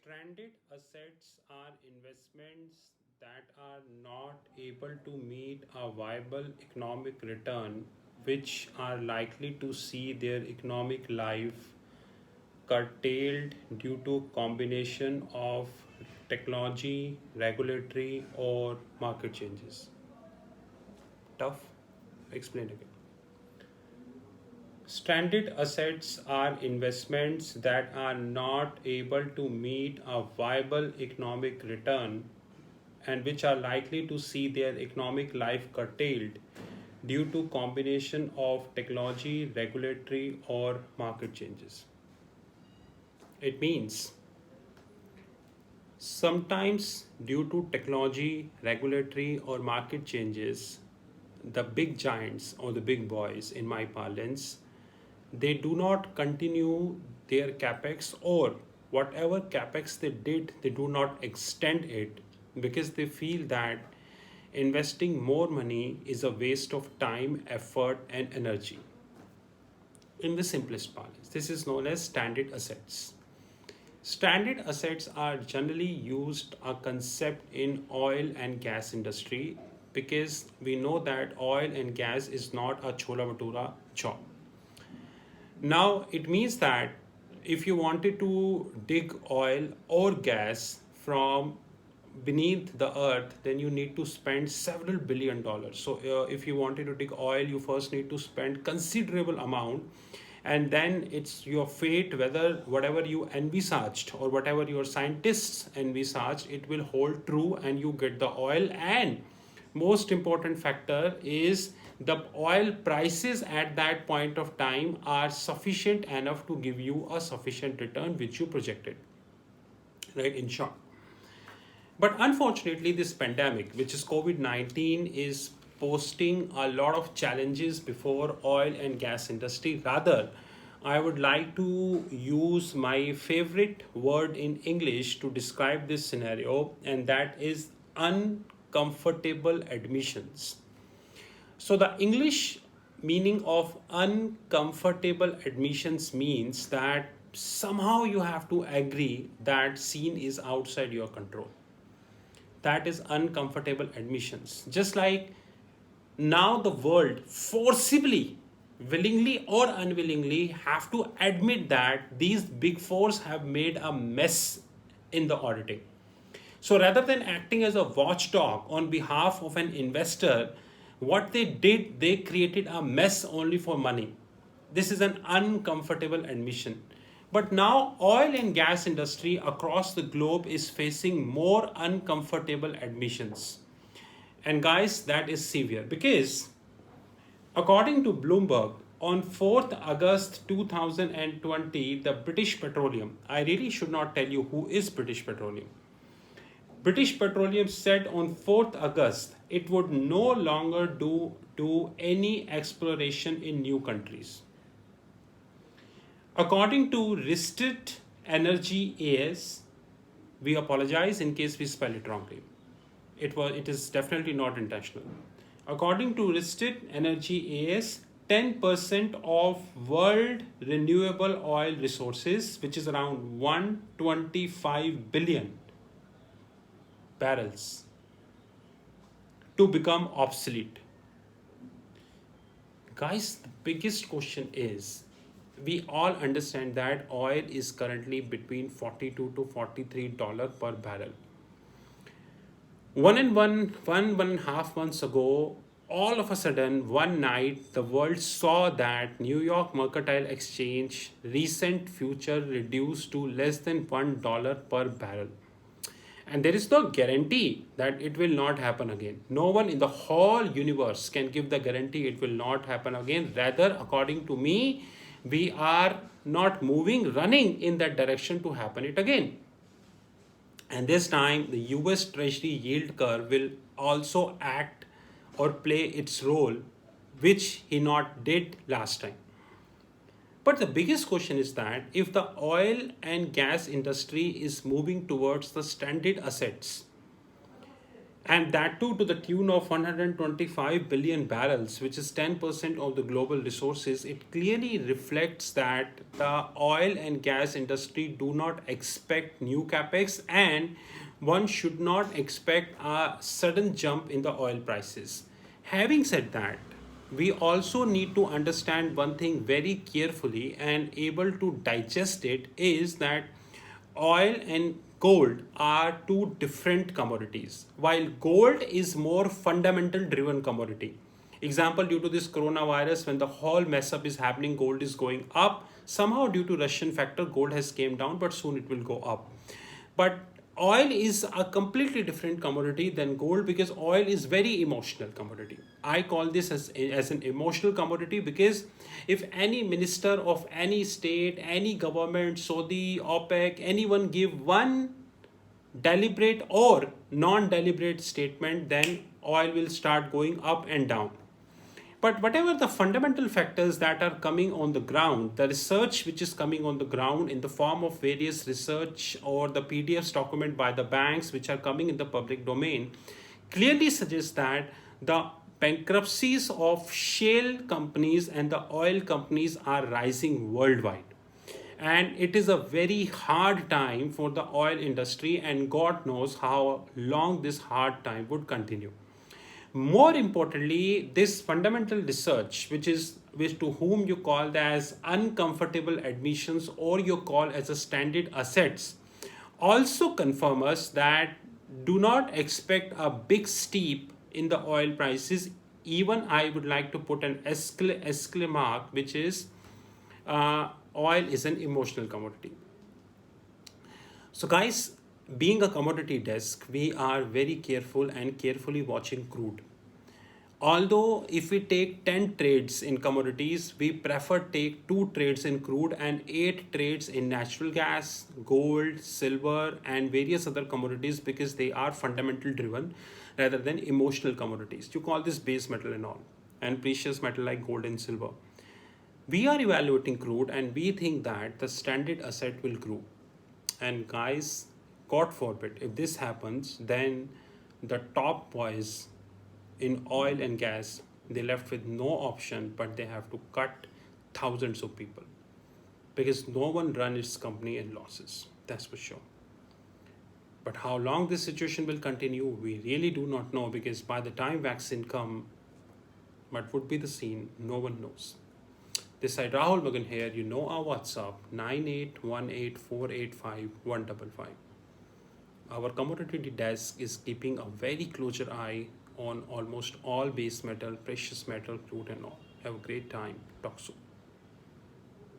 Stranded assets are investments that are not able to meet a viable economic return, which are likely to see their economic life curtailed due to combination of technology, regulatory, or market changes. Tough? Explain again. Stranded assets are investments that are not able to meet a viable economic return and which are likely to see their economic life curtailed due to combination of technology, regulatory or market changes. It means sometimes due to technology, regulatory or market changes, the big giants or the big boys in my parlance, they do not continue their capex, or whatever capex they did, they do not extend it because they feel that investing more money is a waste of time, effort and energy. In the simplest parlance, this is known as stranded assets. Stranded assets are generally used a concept in oil and gas industry because we know that oil and gas is not a chola bhatura job. Now, it means that if you wanted to dig oil or gas from beneath the earth, then you need to spend several billion dollars. So, if you wanted to dig oil, you first need to spend considerable amount, and then it's your fate whether whatever you envisaged or whatever your scientists envisaged, it will hold true and you get the oil. And most important factor is the oil prices at that point of time are sufficient enough to give you a sufficient return which you projected, right? In short, but unfortunately this pandemic, which is covid-19, is posting a lot of challenges before oil and gas industry. Rather, I would like to use my favorite word in English to describe this scenario, and that is uncomfortable admissions. So the English meaning of uncomfortable admissions means that somehow you have to agree that scene is outside your control. That is uncomfortable admissions. Just like now the world forcibly, willingly or unwillingly, have to admit that these big fours have made a mess in the auditing. So rather than acting as a watchdog on behalf of an investor, what they did, they created a mess only for money. This is an uncomfortable admission. But now oil and gas industry across the globe is facing more uncomfortable admissions. And guys, that is severe because according to Bloomberg, on 4th August 2020, the British Petroleum, I really should not tell you who is British Petroleum. British Petroleum said on 4th August it would no longer do any exploration in new countries. According to Risted Energy AS, we apologize in case we spell it wrongly. It is definitely not intentional. According to Risted Energy AS, 10% of world renewable oil resources, which is around 125 billion barrels, to become obsolete. Guys, the biggest question is, we all understand that oil is currently between $42 to $43 per barrel. One and a half months ago, all of a sudden, one night, the world saw that New York Mercantile Exchange recent future reduced to less than $1 per barrel. And there is no guarantee that it will not happen again. No one in the whole universe can give the guarantee it will not happen again. Rather, according to me, we are not running in that direction to happen it again. And this time, the US Treasury yield curve will also act or play its role, which he not did last time. But the biggest question is that if the oil and gas industry is moving towards the stranded assets, and that too to the tune of 125 billion barrels, which is 10% of the global resources. It clearly reflects that the oil and gas industry do not expect new capex, and one should not expect a sudden jump in the oil prices. Having said that, we also need to understand one thing very carefully and able to digest it, is that oil and gold are two different commodities. While gold is more fundamental driven commodity. Example, due to this coronavirus, when the whole mess up is happening, gold is going up. Somehow due to Russian factor, gold has came down, but soon it will go up. But oil is a completely different commodity than gold, because oil is very emotional commodity. I call this as an emotional commodity, because if any minister of any state, any government, Saudi, OPEC, anyone give one deliberate or non-deliberate statement, then oil will start going up and down. But whatever the fundamental factors that are coming on the ground, the research which is coming on the ground in the form of various research or the PDFs document by the banks which are coming in the public domain, clearly suggests that the bankruptcies of shale companies and the oil companies are rising worldwide. And it is a very hard time for the oil industry, and God knows how long this hard time would continue. More importantly, this fundamental research, which to whom you call as uncomfortable admissions or you call as a standard assets, also confirm us that do not expect a big steep in the oil prices. Even I would like to put an escalate mark, which is oil is an emotional commodity. So, guys, being a commodity desk, we are very careful and carefully watching crude. Although if we take 10 trades in commodities, we prefer take 2 trades in crude and 8 trades in natural gas, gold, silver and various other commodities, because they are fundamental driven rather than emotional commodities. You call this base metal and all, and precious metal like gold and silver. We are evaluating crude and we think that the standard asset will grow. And guys, God forbid, if this happens, then the top boys in oil and gas, they left with no option, but they have to cut thousands of people, because no one run its company in losses. That's for sure. But how long this situation will continue, we really do not know, because by the time vaccine come, what would be the scene, no one knows. This side Rahul Magan here. You know our WhatsApp 9818485155. Our commodity desk is keeping a very closer eye on almost all base metal, precious metal, crude and all. Have a great time. Talk soon.